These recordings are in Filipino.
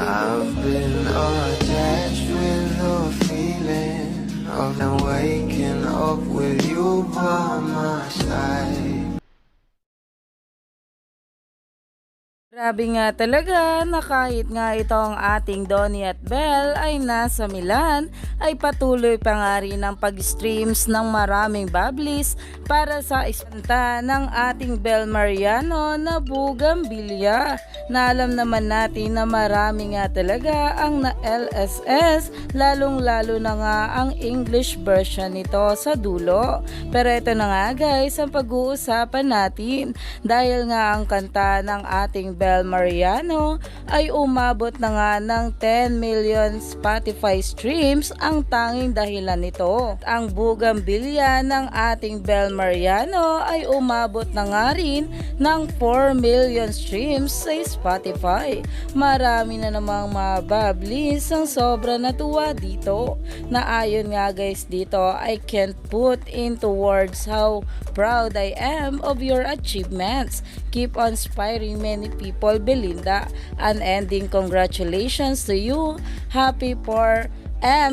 I've been attached with the feeling of waking up with you by my side. Grabe nga talaga na kahit nga itong ating Donnie at Belle ay nasa Milan, ay patuloy pa nga rin ang pag-streams ng maraming bubblies para sa isanta ng ating Belle Mariano na Bugambilya, na alam naman natin na marami nga talaga ang na LSS, lalong lalo na nga ang English version nito sa dulo. Pero ito na nga guys ang pag-uusapan natin, dahil nga ang kanta ng ating Belle Mariano ay umabot na nga ng 10 million Spotify streams. Ang tanging dahilan nito, ang Bugambilya ng ating Belle Mariano ay umabot na nga rin ng 4 million streams sa Spotify. Marami na namang mga bubblies ang sobra natuwa dito, na ayon nga guys dito, I can't put into words how proud I am of your achievements. Keep on inspiring many people, Belinda. Unending congratulations to you. Happy for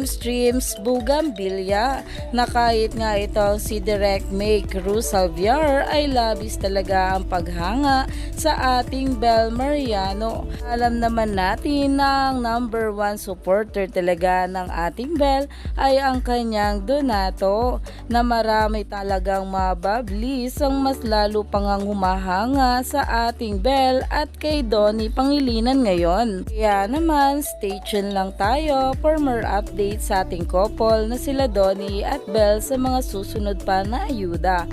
streams Bugambilya, na kahit nga ito si Direct May Cruz Salviar ay labis talaga ang paghanga sa ating Belle Mariano. Alam naman natin na ang number 1 supporter talaga ng ating Belle ay ang kanyang Donato, na marami talagang mabablis ang mas lalo pang humahanga sa ating Belle at kay Donnie Pangilinan ngayon. Kaya naman stay tuned lang tayo for more update sa ating couple na sila Donnie at Belle sa mga susunod pa na ayuda.